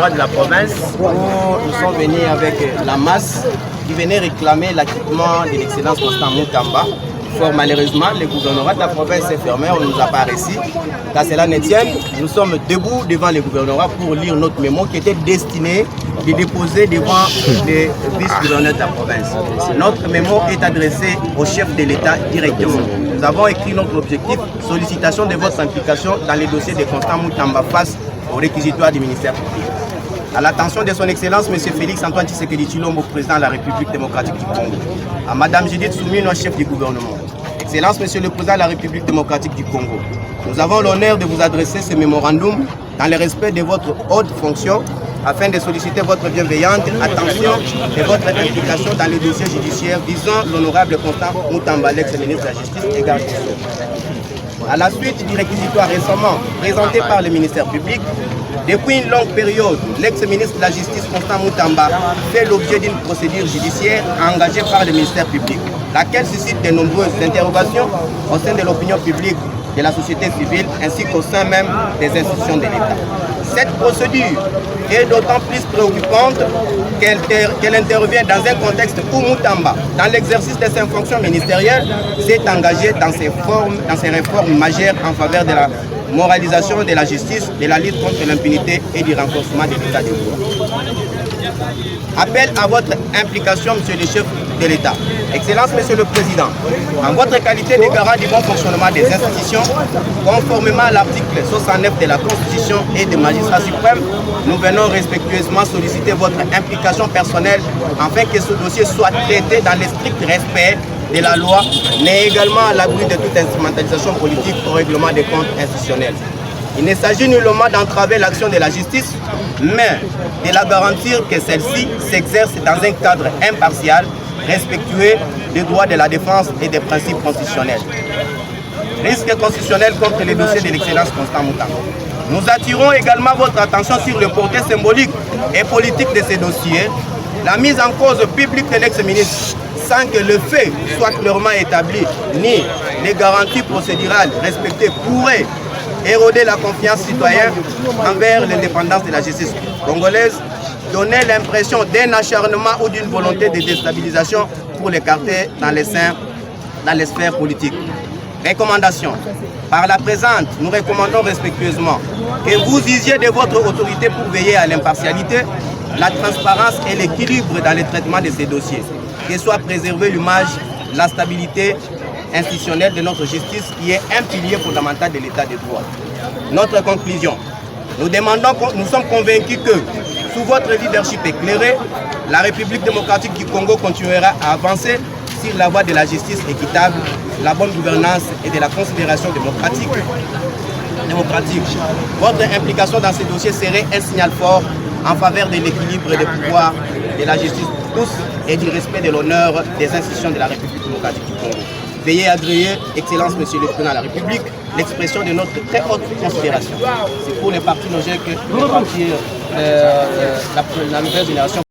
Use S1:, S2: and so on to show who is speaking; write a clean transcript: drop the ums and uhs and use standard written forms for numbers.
S1: de la province, nous sommes venus avec la masse qui venait réclamer l'acquittement de l'excellence Constant Moutamba. Fort malheureusement, le gouvernorat de la province est fermé, on ne nous a pas reçus. Qu'à cela ne tienne, nous sommes debout devant le gouvernorat pour lire notre mémo qui était destiné de déposer devant les vice-gouverneurs de la province. Notre mémo est adressé au chef de l'État directement. Nous avons écrit notre objectif, sollicitation de votre implication dans les dossiers de Constant Moutamba face au réquisitoire du ministère public. À l'attention de son Excellence, M. Félix Antoine Tshisekedi Tshilombo, président de la République démocratique du Congo. À Mme Judith Soumino, chef du gouvernement. Excellence, Monsieur le Président de la République démocratique du Congo. Nous avons l'honneur de vous adresser ce mémorandum dans le respect de votre haute fonction afin de solliciter votre bienveillante attention et votre implication dans les dossiers judiciaires visant l'honorable Constant Moutamba, l'ex-ministre de la Justice et garde des Sceaux. À la suite du réquisitoire récemment présenté par le ministère public, depuis une longue période, l'ex-ministre de la Justice Constant Moutamba fait l'objet d'une procédure judiciaire engagée par le ministère public, laquelle suscite de nombreuses interrogations au sein de l'opinion publique, de la société civile ainsi qu'au sein même des institutions de l'État. Cette procédure est d'autant plus préoccupante qu'elle intervient dans un contexte où Moutamba, dans l'exercice de ses fonctions ministérielles, s'est engagé dans ses réformes majeures en faveur de la moralisation de la justice, de la lutte contre l'impunité et du renforcement de l'état de droit. Appel à votre implication, Monsieur le chef de l'État. Excellence, Monsieur le Président, en votre qualité de garant du bon fonctionnement des institutions, conformément à l'article 69 de la Constitution et des magistrats suprêmes, nous venons respectueusement solliciter votre implication personnelle afin que ce dossier soit traité dans le strict respect de la loi, mais également à l'abri de toute instrumentalisation politique au règlement des comptes institutionnels. Il ne s'agit nullement d'entraver l'action de la justice, mais de la garantir que celle-ci s'exerce dans un cadre impartial, respectueux des droits de la défense et des principes constitutionnels. Risque constitutionnel contre les dossiers de l'excellence Constant Moutamba. Nous attirons également votre attention sur le portée symbolique et politique de ces dossiers, la mise en cause publique de l'ex-ministre sans que le fait soit clairement établi, ni les garanties procédurales respectées pourraient éroder la confiance citoyenne envers l'indépendance de la justice congolaise, donner l'impression d'un acharnement ou d'une volonté de déstabilisation pour l'écarter dans les sphères politiques. Recommandation. Par la présente, nous recommandons respectueusement que vous usiez de votre autorité pour veiller à l'impartialité, la transparence et l'équilibre dans le traitement de ces dossiers. Que soit préservée l'image, la stabilité institutionnelle de notre justice qui est un pilier fondamental de l'état de droit. Notre conclusion. Nous sommes convaincus que, sous votre leadership éclairé, la République démocratique du Congo continuera à avancer sur la voie de la justice équitable, la bonne gouvernance et de la considération démocratique. Votre implication dans ces dossiers serait un signal fort en faveur de l'équilibre des pouvoirs, de la justice pour tous et du respect de l'honneur des institutions de la République démocratique du Congo. Veuillez agréer, Excellence, Monsieur le Président de la République, l'expression de notre très haute considération. C'est pour les partis logés que la nouvelle génération